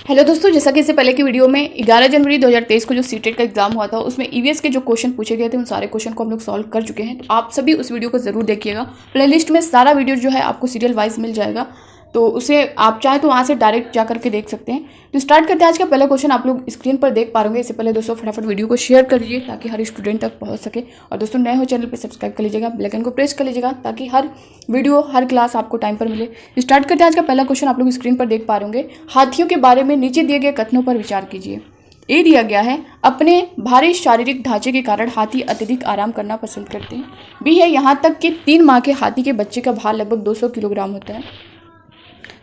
Hello दोस्तों, जैसा कि इससे पहले की वीडियो में 11 जनवरी 2023 को जो सीटेट का एग्जाम हुआ था उसमें ईवीएस के जो क्वेश्चन पूछे गए थे उन सारे क्वेश्चन को हम लोग सॉल्व कर चुके हैं। तो आप सभी उस वीडियो को ज़रूर देखिएगा। प्लेलिस्ट में सारा वीडियो जो है आपको सीरियल वाइज मिल जाएगा, तो उसे आप चाहे तो वहाँ से डायरेक्ट जा करके देख सकते हैं। तो स्टार्ट करते हैं। आज का पहला क्वेश्चन आप लोग स्क्रीन पर देख पा रहे होंगे। इससे पहले दोस्तों फटाफट वीडियो को शेयर कर दीजिए ताकि हर स्टूडेंट तक पहुँच सके। और दोस्तों नए हो चैनल पर सब्सक्राइब कर लीजिएगा, बेल आइकन को प्रेस कर लीजिएगा ताकि हर वीडियो हर क्लास आपको टाइम पर मिले। स्टार्ट करते हैं। आज का पहला क्वेश्चन आप लोग स्क्रीन पर देख पा रहे होंगे। हाथियों के बारे में नीचे दिए गए कथनों पर विचार कीजिए। ए दिया गया है, अपने भारी शारीरिक ढांचे के कारण हाथी अत्यधिक आराम करना पसंद करते हैं। बी है, यहाँ तक कि 3 माह के हाथी के बच्चे का भार लगभग 200 किलोग्राम होता है।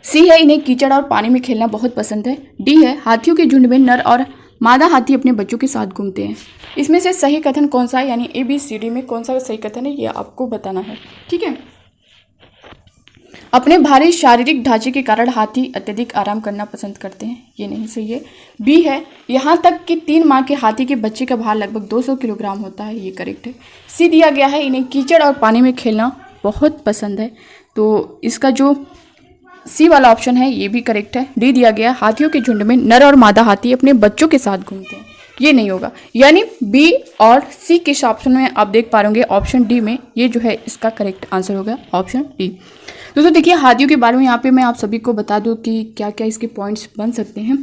सी है, इन्हें कीचड़ और पानी में खेलना बहुत पसंद है। डी है, हाथियों के झुंड में नर और मादा हाथी अपने बच्चों के साथ घूमते हैं। इसमें से सही कथन कौन सा है, यानी ए बी सी डी में कौन सा सही कथन है ये आपको बताना है। ठीक है। अपने भारी शारीरिक ढांचे के कारण हाथी अत्यधिक आराम करना पसंद करते हैं, ये नहीं सही है। बी है, यहाँ तक कि 3 माह के हाथी के बच्चे का भार लगभग 200 किलोग्राम होता है, ये करेक्ट है। सी दिया गया है, इन्हें कीचड़ और पानी में खेलना बहुत पसंद है, तो इसका जो सी वाला ऑप्शन है ये भी करेक्ट है। डी दिया गया, हाथियों के झुंड में नर और मादा हाथी अपने बच्चों के साथ घूमते हैं, ये नहीं होगा। यानी बी और सी के ऑप्शन में आप देख पा रहे होंगे, ऑप्शन डी में ये जो है इसका करेक्ट आंसर होगा, ऑप्शन डी। दोस्तों देखिए, हाथियों के बारे में यहाँ पे मैं आप सभी को बता दूँ कि क्या क्या इसके पॉइंट्स बन सकते हैं।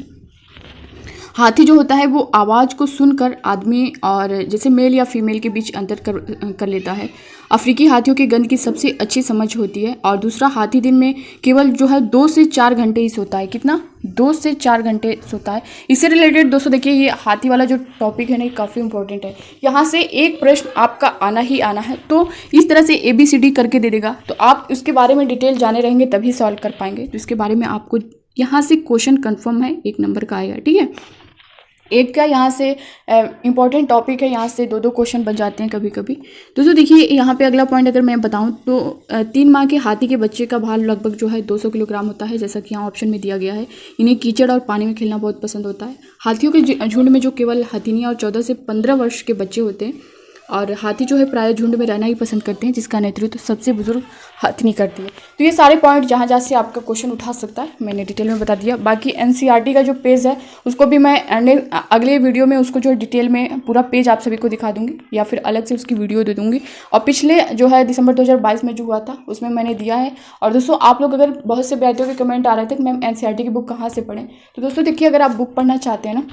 हाथी जो होता है वो आवाज़ को सुनकर आदमी और जैसे मेल या फीमेल के बीच अंतर कर लेता है। अफ्रीकी हाथियों की गंध की सबसे अच्छी समझ होती है। और दूसरा, हाथी दिन में केवल जो है 2 से 4 घंटे ही सोता है। कितना? 2 से 4 घंटे सोता है। इससे रिलेटेड दोस्तों देखिए, ये हाथी वाला जो टॉपिक है ना, ये काफ़ी इंपॉर्टेंट है। यहाँ से एक प्रश्न आपका आना ही आना है, तो इस तरह से ABCD करके दे देगा, तो आप उसके बारे में डिटेल जाने रहेंगे तभी सॉल्व कर पाएंगे। तो इसके बारे में आपको यहाँ से क्वेश्चन कन्फर्म है, 1 नंबर का आएगा। ठीक है, एक का यहाँ से इम्पॉर्टेंट टॉपिक है, यहाँ से 2-2 क्वेश्चन बन जाते हैं कभी कभी। दोस्तों देखिए, यहाँ पे अगला पॉइंट अगर मैं बताऊँ तो 3 माह के हाथी के बच्चे का भार लगभग जो है 200 किलोग्राम होता है, जैसा कि यहाँ ऑप्शन में दिया गया है। इन्हें कीचड़ और पानी में खेलना बहुत पसंद होता है। हाथियों के झुंड में जो केवल हथिनी और 14 से 15 वर्ष के बच्चे होते हैं, और हाथी जो है प्राय झुंड में रहना ही पसंद करते हैं, जिसका नेतृत्व सबसे बुजुर्ग हथिनी करती है। तो ये सारे पॉइंट जहाँ जहाँ से आपका क्वेश्चन उठा सकता है मैंने डिटेल में बता दिया। बाकी NCERT का जो पेज है उसको भी मैं अगले वीडियो में उसको जो डिटेल में पूरा पेज आप सभी को दिखा दूंगी, या फिर अलग से उसकी वीडियो दे दूंगी। और पिछले जो है दिसंबर 2022 में जो हुआ था उसमें मैंने दिया है। और दोस्तों आप लोग अगर बहुत से विद्यार्थियों के कमेंट आ रहे थे कि मैम NCERT की बुक कहाँ से पढ़ें, तो दोस्तों देखिए, अगर आप बुक पढ़ना चाहते हैं ना,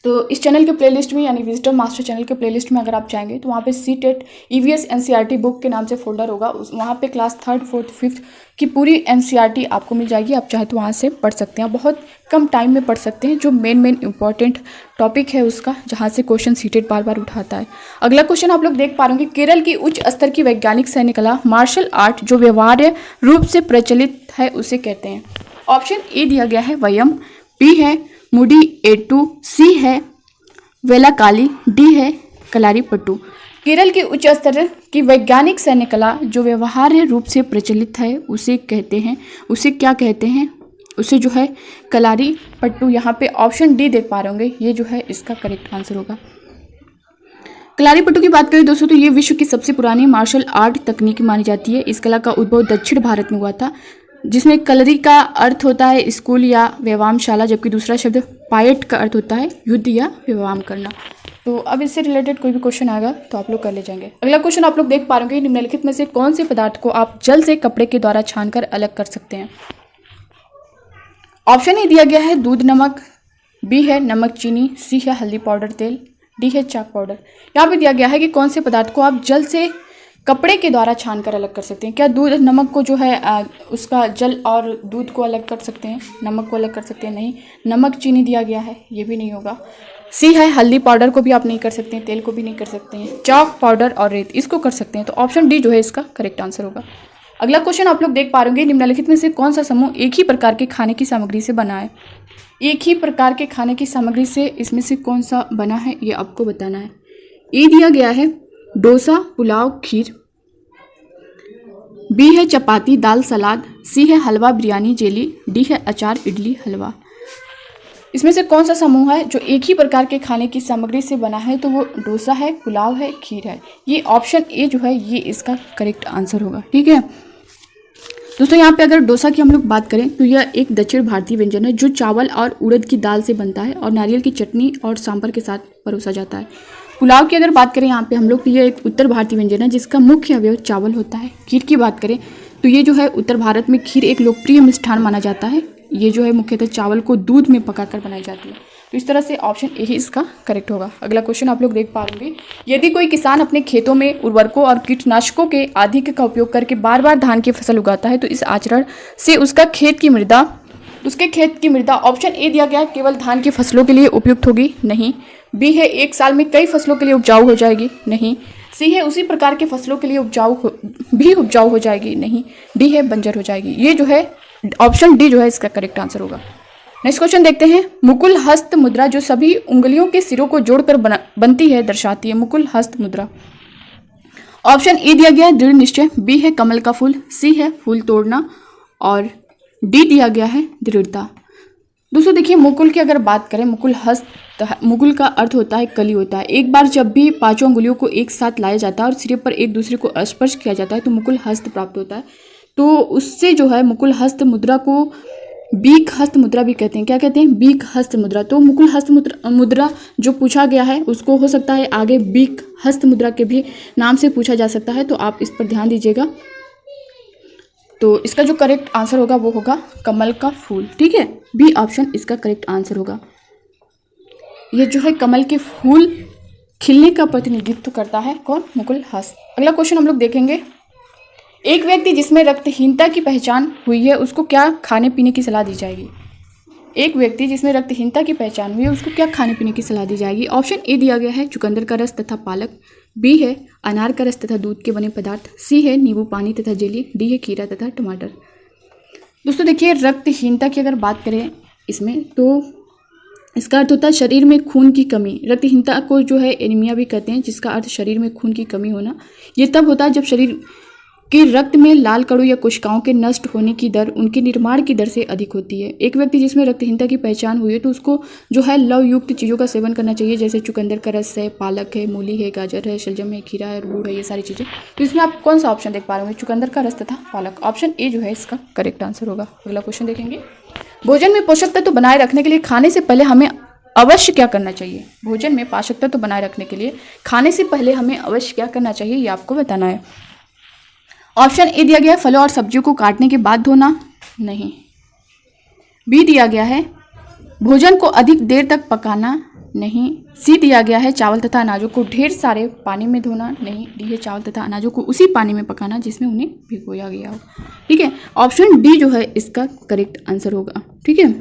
तो इस चैनल के प्लेलिस्ट में यानी विजडम मास्टर चैनल के प्लेलिस्ट में अगर आप जाएंगे तो वहाँ पे सीटेट EVS NCERT बुक के नाम से फोल्डर होगा। वहाँ पे क्लास 3rd 4th 5th की पूरी NCERT आपको मिल जाएगी। आप चाहे तो वहाँ से पढ़ सकते हैं, बहुत कम टाइम में पढ़ सकते हैं। जो मेन इंपॉर्टेंट टॉपिक है उसका, जहाँ से क्वेश्चन सीटेट बार बार उठाता है। अगला क्वेश्चन आप लोग देख पा रहे होंगे, केरल की उच्च स्तर की वैज्ञानिक सैन्य कला मार्शल आर्ट जो व्यवहार्य रूप से प्रचलित है उसे कहते हैं। ऑप्शन ए दिया गया है वयम, बी है मुडी एटू, सी है वेलाकाली, डी है कलारीपट्टू। केरल की उच्च स्तर की वैज्ञानिक सैन्य कला जो व्यवहार्य रूप से प्रचलित है उसे कहते हैं, उसे क्या कहते हैं? उसे जो है कलारीपट्टू। यहाँ पे ऑप्शन डी देख पा रहे होंगे, ये जो है इसका करेक्ट आंसर होगा। कलारीपट्टू की बात करें दोस्तों तो ये विश्व की सबसे पुरानी मार्शल आर्ट तकनीक मानी जाती है। इस कला का उद्भव दक्षिण भारत में हुआ था, जिसमें कलरी का अर्थ होता है स्कूल या व्यायामशाला, जबकि दूसरा शब्द पायट का अर्थ होता है युद्ध या व्यायाम करना। तो अब इससे रिलेटेड कोई भी क्वेश्चन आएगा तो आप लोग कर ले जाएंगे। अगला क्वेश्चन आप लोग देख पा रहे होंगे, निम्नलिखित में से कौन से पदार्थ को आप जल से कपड़े के द्वारा छानकर अलग कर सकते हैं? ऑप्शन ए दिया गया है दूध नमक, बी है नमक चीनी, सी है हल्दी पाउडर तेल, डी है चाक पाउडर। यहाँ पे दिया गया है कि कौन से पदार्थ को आप जल से कपड़े के द्वारा छान कर अलग कर सकते हैं। क्या दूध नमक को जो है उसका जल और दूध को अलग कर सकते हैं, नमक को अलग कर सकते हैं? नहीं। नमक चीनी दिया गया है, ये भी नहीं होगा। सी है हल्दी पाउडर को भी आप नहीं कर सकते हैं, तेल को भी नहीं कर सकते हैं, चाक पाउडर और रेत इसको कर सकते हैं। तो ऑप्शन डी जो है इसका करेक्ट आंसर होगा। अगला क्वेश्चन आप लोग देख पा रहे होंगे, निम्नलिखित में से कौन सा समूह एक ही प्रकार के खाने की सामग्री से बना है? एक ही प्रकार के खाने की सामग्री से इसमें से कौन सा बना है ये आपको बताना है। ए दिया गया है डोसा, पुलाव, खीर, बी है चपाती, दाल, सलाद, सी है हलवा, बिरयानी, जेली, डी है अचार, इडली, हलवा। इसमें से कौन सा समूह है जो एक ही प्रकार के खाने की सामग्री से बना है? तो वो डोसा है, पुलाव है, खीर है। ये ऑप्शन ए जो है ये इसका करेक्ट आंसर होगा। ठीक है, दोस्तों यहाँ पे अगर डोसा की हम लोग बात करें तो यह एक दक्षिण भारतीय व्यंजन है जो चावल और उड़द की दाल से बनता है और नारियल की चटनी और सांभर के साथ परोसा जाता है। पुलाव की अगर बात करें यहाँ पे हम लोग तो यह एक उत्तर भारतीय व्यंजन है जिसका मुख्य अवयव चावल होता है। खीर की बात करें तो ये जो है उत्तर भारत में खीर एक लोकप्रिय मिष्ठान माना जाता है। ये जो है मुख्यतः चावल को दूध में पकाकर बनाई जाती है। तो इस तरह से ऑप्शन ए ही इसका करेक्ट होगा। अगला क्वेश्चन आप लोग देख पा रहे होंगे, यदि कोई किसान अपने खेतों में उर्वरकों और कीटनाशकों के अधिक का उपयोग करके बार बार धान की फसल उगाता है तो इस आचरण से उसके खेत की मृदा ऑप्शन ए दिया गया है केवल धान की फसलों के लिए उपयुक्त होगी, नहीं। बी है एक साल में कई फसलों के लिए उपजाऊ हो जाएगी, नहीं। सी है उसी प्रकार के फसलों के लिए उपजाऊ हो जाएगी, नहीं। डी है बंजर हो जाएगी। ये जो है ऑप्शन डी जो है इसका करेक्ट आंसर होगा। नेक्स्ट क्वेश्चन देखते हैं, मुकुल हस्त मुद्रा जो सभी उंगलियों के सिरों को जोड़कर बनती है दर्शाती है मुकुल हस्त मुद्रा। ऑप्शन ए दिया गया है दृढ़ निश्चय, बी है कमल का फूल, सी है फूल तोड़ना और डी दिया गया है दृढ़ता। दोस्तों देखिए मुकुल की अगर बात करें, मुकुल का अर्थ होता है कली होता है। एक बार जब भी पांचों अंगुलियों को एक साथ लाया जाता है और सिरे पर एक दूसरे को स्पर्श किया जाता है तो मुकुल हस्त प्राप्त होता है। तो उससे जो है मुकुल हस्त मुद्रा को बीक हस्त मुद्रा भी कहते हैं। क्या कहते हैं? बीक हस्त मुद्रा। तो मुकुल हस्त मुद्रा जो पूछा गया है उसको हो सकता है आगे बीक हस्त मुद्रा के भी नाम से पूछा जा सकता है, तो आप इस पर ध्यान दीजिएगा। तो इसका जो करेक्ट आंसर होगा वो होगा कमल का फूल, ठीक है। बी ऑप्शन इसका करेक्ट आंसर होगा। ये जो है कमल के फूल खिलने का प्रतिनिधित्व करता है कौन? मुकुल हस्त। अगला क्वेश्चन हम लोग देखेंगे, एक व्यक्ति जिसमें रक्तहीनता की पहचान हुई है उसको क्या खाने पीने की सलाह दी जाएगी? एक व्यक्ति जिसमें रक्तहीनता की पहचान हुई है उसको क्या खाने पीने की सलाह दी जाएगी? ऑप्शन ए दिया गया है चुकंदर का रस तथा पालक, बी है अनार का रस तथा दूध के बने पदार्थ, सी है नींबू पानी तथा जेली, डी है खीरा तथा टमाटर। दोस्तों देखिए रक्तहीनता की अगर बात करें इसमें तो इसका अर्थ होता है शरीर में खून की कमी। रक्तहीनता को जो है एनीमिया भी कहते हैं, जिसका अर्थ शरीर में खून की कमी होना। ये तब होता है जब शरीर के रक्त में लाल कणों या कोशिकाओं के नष्ट होने की दर उनके निर्माण की दर से अधिक होती है। एक व्यक्ति जिसमें रक्तहीनता की पहचान हुई है तो उसको जो है लव युक्त चीज़ों का सेवन करना चाहिए, जैसे चुकंदर का रस है, पालक है, मूली है, गाजर है, शलजम है, खीरा है, गुड़ है, ये सारी चीज़ें। तो इसमें आप कौन सा ऑप्शन देख पा रहे होंगे? चुकंदर का रस तथा पालक। ऑप्शन ए जो है इसका करेक्ट आंसर होगा। अगला क्वेश्चन देखेंगे, भोजन में पोषक तत्व बनाए रखने के लिए खाने से पहले हमें अवश्य क्या करना चाहिए? भोजन में पोषक तत्व बनाए रखने के लिए खाने से पहले हमें अवश्य क्या करना चाहिए ये आपको बताना है। ऑप्शन ए दिया गया है फलों और सब्जियों को काटने के बाद धोना, नहीं। बी दिया गया है भोजन को अधिक देर तक पकाना, नहीं। सी दिया गया है चावल तथा अनाजों को ढेर सारे पानी में धोना, नहीं। डी है चावल तथा अनाजों को उसी पानी में पकाना जिसमें उन्हें भिगोया गया हो, ठीक है। ऑप्शन डी जो है इसका करेक्ट आंसर होगा, ठीक है।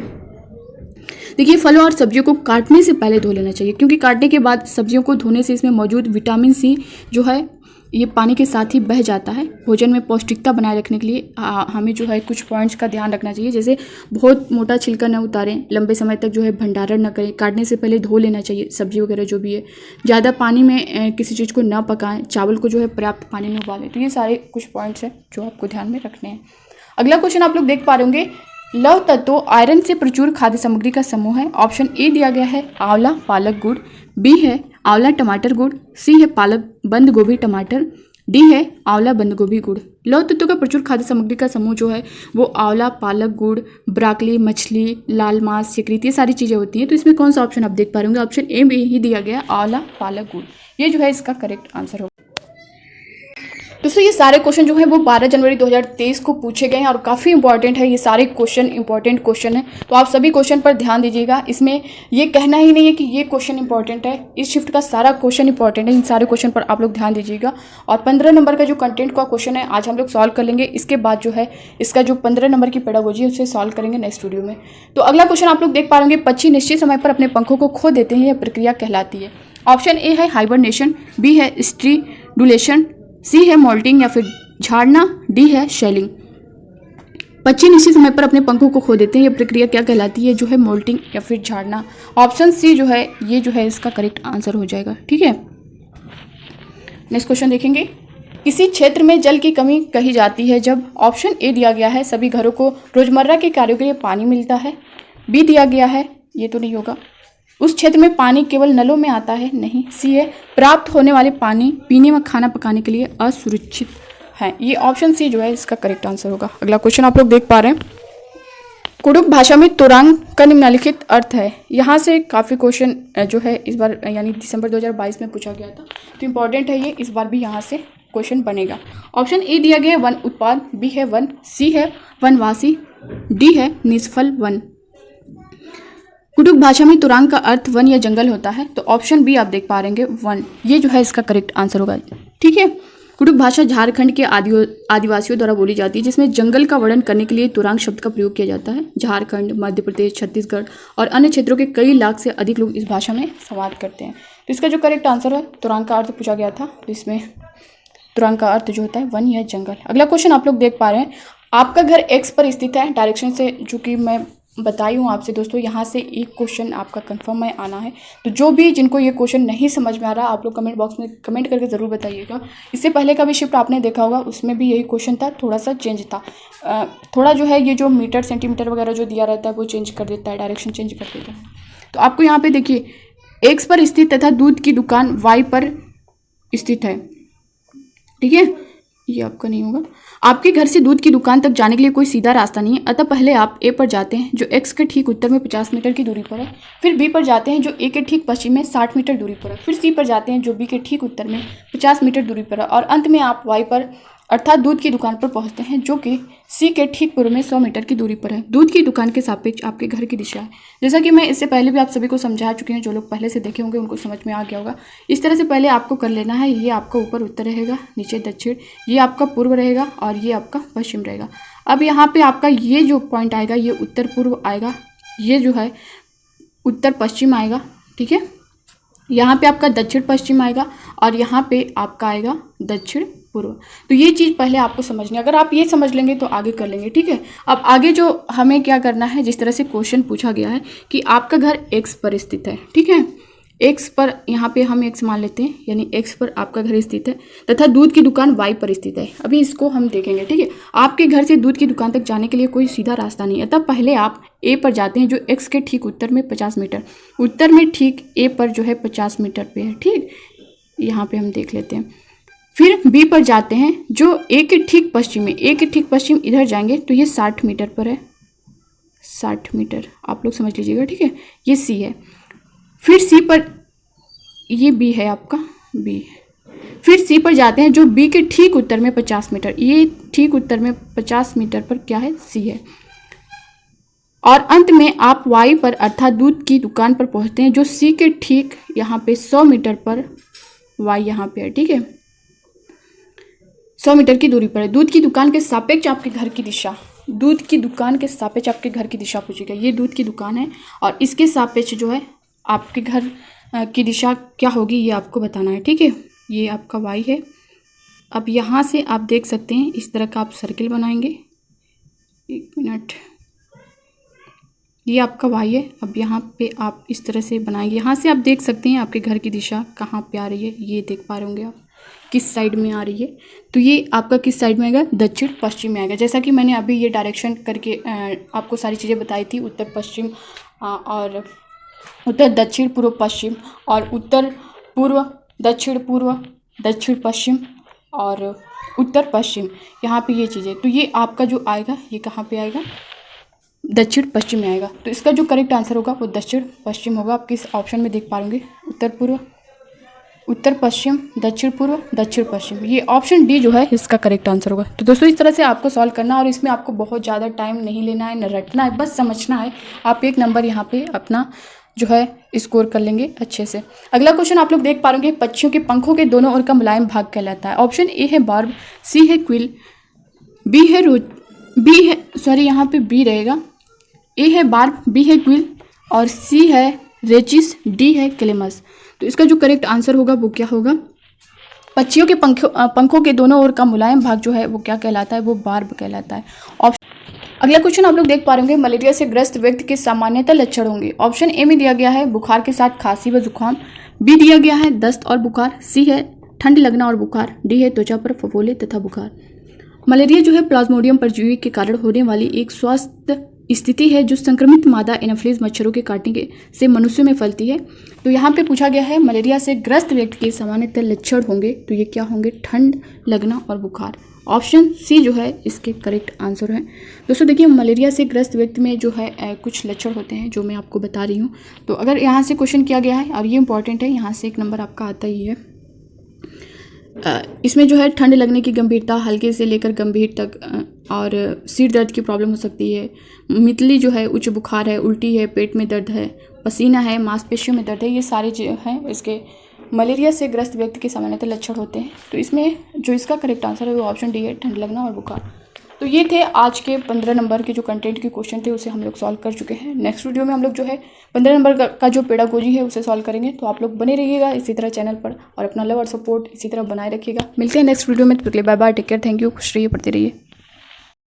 देखिए फलों और सब्जियों को काटने से पहले धो लेना चाहिए, क्योंकि काटने के बाद सब्जियों को धोने से इसमें मौजूद विटामिन सी जो है ये पानी के साथ ही बह जाता है। भोजन में पौष्टिकता बनाए रखने के लिए हमें जो है कुछ पॉइंट्स का ध्यान रखना चाहिए, जैसे बहुत मोटा छिलका न उतारें, लंबे समय तक जो है भंडारण न करें, काटने से पहले धो लेना चाहिए सब्जी वगैरह जो भी है, ज़्यादा पानी में किसी चीज़ को ना पकाएं, चावल को जो है पर्याप्त पानी में उबालें। तो ये सारे कुछ पॉइंट्स हैं जो आपको ध्यान में रखने हैं। अगला क्वेश्चन आप लोग देख पा रहे होंगे, लौह तत्व आयरन से प्रचुर खाद्य सामग्री का समूह है। ऑप्शन ए दिया गया है आंवला पालक गुड़, बी है आंवला टमाटर गुड़, सी है पालक बंद गोभी टमाटर, डी है आंवला बंद गोभी गुड़। लौह तत्व का प्रचुर खाद्य सामग्री का समूह जो है वो आंवला पालक गुड़, ब्राकली, मछली, लाल मांस, यकृत, ये सारी चीज़ें होती हैं। तो इसमें कौन सा ऑप्शन आप देख पा रहे होंगे? ऑप्शन ए में ही दिया गया आंवला पालक गुड़, ये जो है इसका करेक्ट आंसर होगा। दोस्तों ये सारे क्वेश्चन जो है वो 12 जनवरी 2023 को पूछे गए हैं और काफ़ी इंपॉर्टेंट है। ये सारे क्वेश्चन इंपॉर्टेंट क्वेश्चन है, तो आप सभी क्वेश्चन पर ध्यान दीजिएगा। इसमें ये कहना ही नहीं है कि ये क्वेश्चन इंपॉर्टेंट है, इस शिफ्ट का सारा क्वेश्चन इंपॉर्टेंट है। इन सारे क्वेश्चन पर आप लोग ध्यान दीजिएगा। और 15 नंबर का जो कंटेंट का क्वेश्चन है आज हम लोग सॉल्व कर लेंगे। इसके बाद जो है इसका जो 15 नंबर की पेडागोजी है उसे सॉल्व करेंगे नेक्स्ट वीडियो में। तो अगला क्वेश्चन आप लोग देख पा रहे पक्षी निश्चित समय पर अपने पंखों को खो देते हैं, यह प्रक्रिया कहलाती है। ऑप्शन ए है हाइबरनेशन, बी है स्ट्रीडुलेशन, सी है मोल्टिंग या फिर झाड़ना, डी है शेलिंग। पक्षी निश्चित समय पर अपने पंखों को खो देते हैं, यह प्रक्रिया क्या कहलाती है? जो है मोल्टिंग या फिर झाड़ना। ऑप्शन सी जो है ये जो है इसका करेक्ट आंसर हो जाएगा, ठीक है। नेक्स्ट क्वेश्चन देखेंगे, किसी क्षेत्र में जल की कमी कही जाती है जब? ऑप्शन ए दिया गया है सभी घरों को रोजमर्रा के कार्यों के लिए पानी मिलता है, बी दिया गया है ये तो नहीं होगा, उस क्षेत्र में पानी केवल नलों में आता है, नहीं। सी है प्राप्त होने वाले पानी पीने व खाना पकाने के लिए असुरक्षित हैं। ये ऑप्शन सी जो है इसका करेक्ट आंसर होगा। अगला क्वेश्चन आप लोग देख पा रहे हैं, कुडुख भाषा में तुरंग का निम्नलिखित अर्थ है। यहाँ से काफ़ी क्वेश्चन जो है इस बार यानी दिसंबर 2022 में पूछा गया था, तो इम्पॉर्टेंट है ये, इस बार भी यहाँ से क्वेश्चन बनेगा। ऑप्शन ए दिया गया है वन उत्पाद, बी है वन, सी है वनवासी, डी है निष्फल वन। कुडुख भाषा में तुरंग का अर्थ वन या जंगल होता है, तो ऑप्शन बी आप देख पा रहे हैं वन, ये जो है इसका करेक्ट आंसर होगा। ठीक है, कुडुख भाषा झारखंड के आदिवासियों द्वारा बोली जाती है, जिसमें जंगल का वर्णन करने के लिए तुरंग शब्द का प्रयोग किया जाता है। झारखंड, मध्य प्रदेश, छत्तीसगढ़ और अन्य क्षेत्रों के कई लाख से अधिक लोग इस भाषा में संवाद करते हैं। तो इसका जो करेक्ट आंसर है, तुरंग का अर्थ पूछा गया था, तो इसमें तुरंग का अर्थ जो होता है वन या जंगल। अगला क्वेश्चन आप लोग देख पा रहे हैं, आपका घर एक्स पर स्थित है, डायरेक्शन से जो कि मैं बताई हूँ आपसे दोस्तों, यहाँ से एक क्वेश्चन आपका कंफर्म में आना है। तो जो भी जिनको ये क्वेश्चन नहीं समझ में आ रहा, आप लोग कमेंट बॉक्स में कमेंट करके ज़रूर बताइएगा। इससे पहले का भी शिफ्ट आपने देखा होगा, उसमें भी यही क्वेश्चन था, थोड़ा सा चेंज था। थोड़ा जो है ये जो मीटर सेंटीमीटर वगैरह जो दिया रहता है वो चेंज कर देता है, डायरेक्शन चेंज कर देता है। तो आपको यहाँ पर देखिए, एक्स पर स्थित तथा दूध की दुकान वाई पर स्थित है। ठीक है, ये आपका नहीं होगा। आपके घर से दूध की दुकान तक जाने के लिए कोई सीधा रास्ता नहीं है, अतः पहले आप ए पर जाते हैं जो एक्स के ठीक उत्तर में 50 मीटर की दूरी पर है, फिर बी पर जाते हैं जो ए के ठीक पश्चिम में 60 मीटर दूरी पर है, फिर सी पर जाते हैं जो बी के ठीक उत्तर में 50 मीटर दूरी पर है, और अंत में आप वाई पर अर्थात दूध की दुकान पर पहुंचते हैं जो कि सी के ठीक पूर्व में 100 मीटर की दूरी पर है। दूध की दुकान के सापेक्ष आपके घर की दिशा है। जैसा कि मैं इससे पहले भी आप सभी को समझा चुकी हूँ, जो लोग पहले से देखे होंगे उनको समझ में आ गया होगा। इस तरह से पहले आपको कर लेना है, ये आपका ऊपर उत्तर रहेगा, नीचे दक्षिण, ये आपका पूर्व रहेगा और ये आपका पश्चिम रहेगा। अब यहाँ पे आपका ये जो पॉइंट आएगा ये उत्तर पूर्व आएगा, ये जो है उत्तर पश्चिम आएगा। ठीक है, यहाँ पे आपका दक्षिण पश्चिम आएगा और यहाँ पे आपका आएगा दक्षिण पूर्व। तो ये चीज़ पहले आपको समझनी है, अगर आप ये समझ लेंगे तो आगे कर लेंगे। ठीक है, अब आगे जो हमें क्या करना है, जिस तरह से क्वेश्चन पूछा गया है कि आपका घर एक्स पर स्थित है। ठीक है, एक्स पर यहाँ पे हम एक्स मान लेते हैं, यानी एक्स पर आपका घर स्थित है तथा दूध की दुकान वाई पर स्थित है। अभी इसको हम देखेंगे। ठीक है, आपके घर से दूध की दुकान तक जाने के लिए कोई सीधा रास्ता नहीं है, तब पहले आप ए पर जाते हैं जो एक्स के ठीक उत्तर में 50 मीटर, उत्तर में ठीक ए पर जो है 50 मीटर पे है। ठीक, यहाँ पे हम देख लेते हैं। फिर बी पर जाते हैं जो ए के ठीक पश्चिम में, ए के ठीक पश्चिम इधर जाएंगे तो ये 60 मीटर पर है, 60 मीटर आप लोग समझ लीजिएगा। ठीक है, ये सी है। फिर सी पर, ये बी है आपका, बी। फिर सी पर जाते हैं जो बी के ठीक उत्तर में 50 मीटर, ये ठीक उत्तर में 50 मीटर पर क्या है, सी है। और अंत में आप वाई पर अर्थात दूध की दुकान पर पहुंचते हैं जो सी के ठीक यहाँ पे 100 मीटर पर, वाई यहाँ पे है। ठीक है, 100 मीटर की दूरी पर है। दूध की दुकान के सापेक्ष आपके घर की दिशा, दूध की दुकान के सापेक्ष आपके घर की दिशा पूछी गई। ये दूध की दुकान है और इसके सापेक्ष जो है आपके घर की दिशा क्या होगी ये आपको बताना है। ठीक है, ये आपका वाई है। अब यहाँ से आप देख सकते हैं इस तरह का आप सर्किल बनाएंगे, एक मिनट, ये आपका वाई है। अब यहाँ पे आप इस तरह से बनाएंगे, यहाँ से आप देख सकते हैं आपके घर की दिशा कहाँ पे आ रही है, ये देख पा रहे होंगे आप किस साइड में आ रही है। तो ये आपका किस साइड में आएगा, दक्षिण पश्चिम में आएगा। जैसा कि मैंने अभी ये डायरेक्शन करके आपको सारी चीज़ें बताई थी, उत्तर पश्चिम और उत्तर दक्षिण पूर्व पश्चिम और उत्तर पूर्व दक्षिण पश्चिम और उत्तर पश्चिम, यहाँ पे ये चीज़ें। तो ये आपका जो आएगा ये कहाँ पे आएगा, दक्षिण पश्चिम में आएगा। तो इसका जो करेक्ट आंसर होगा वो दक्षिण पश्चिम होगा। आप किस ऑप्शन में देख पाएंगे, उत्तर पूर्व, उत्तर पश्चिम, दक्षिण पूर्व, दक्षिण पश्चिम, ये ऑप्शन डी जो है इसका करेक्ट आंसर होगा। तो दोस्तों इस तरह से आपको सॉल्व करना और इसमें आपको बहुत ज़्यादा टाइम नहीं लेना है, न रटना है, बस समझना है। आप एक नंबर यहाँ पे अपना जो है स्कोर कर लेंगे अच्छे से। अगला क्वेश्चन आप लोग देख पा रहे हैं, पक्षियों के पंखों के दोनों ओर का मुलायम भाग कहलाता है। ऑप्शन ए है बार्ब, सी है क्विल, बी है यहाँ पे बी रहेगा, ए है बार्ब, बी है क्विल और सी है रेचिस, डी है क्लेमस। तो इसका जो करेक्ट आंसर होगा वो क्या होगा, पक्षियों के पंखों के दोनों ओर का मुलायम भाग जो है वो क्या कहलाता है, वो बार्ब कहलाता है। अगला क्वेश्चन आप लोग देख पा रहे होंगे, मलेरिया से ग्रस्त व्यक्ति के सामान्यतः लक्षण होंगे। ऑप्शन ए में दिया गया है बुखार के साथ खांसी व जुकाम, बी दिया गया है दस्त और बुखार, सी है ठंड लगना और बुखार, डी है त्वचा पर फफोले तथा बुखार। मलेरिया जो है प्लाज्मोडियम परजीवी के कारण होने वाली एक स्वास्थ्य स्थिति है जो संक्रमित मादा एनाफिलीज मच्छरों के काटने से मनुष्यों में फैलती है। तो यहाँ पे पूछा गया है मलेरिया से ग्रस्त व्यक्ति के सामान्यतः लक्षण होंगे, तो ये क्या होंगे, ठंड लगना और बुखार। ऑप्शन सी जो है इसके करेक्ट आंसर है। दोस्तों देखिए, मलेरिया से ग्रस्त व्यक्ति में जो है कुछ लक्षण होते हैं जो मैं आपको बता रही हूँ। तो अगर यहाँ से क्वेश्चन किया गया है और ये इंपॉर्टेंट है, यहाँ से 1 नंबर आपका आता ही है। इसमें जो है ठंड लगने की गंभीरता हल्के से लेकर गंभीर तक, और सिर दर्द की प्रॉब्लम हो सकती है, मितली जो है, उच्च बुखार है, उल्टी है, पेट में दर्द है, पसीना है, मांसपेशियों में दर्द है, ये सारे जो हैं इसके मलेरिया से ग्रस्त व्यक्ति के सामान्यतः लक्षण होते हैं। तो इसमें जो इसका करेक्ट आंसर है वो ऑप्शन डी है, ठंड लगना और बुखार। तो ये थे आज के 15 नंबर के जो कंटेंट के क्वेश्चन थे उसे हम लोग सॉल्व कर चुके हैं। नेक्स्ट वीडियो में हम लोग जो है 15 नंबर का जो पेडागोजी है उसे सॉल्व करेंगे। तो आप लोग बने रहिएगा इसी तरह चैनल पर और अपना लव और सपोर्ट इसी तरह बनाए रखिएगा। मिलते हैं नेक्स्ट वीडियो में। Bye bye, take care, thank you, खुश रहिए, पढ़ते रहिए।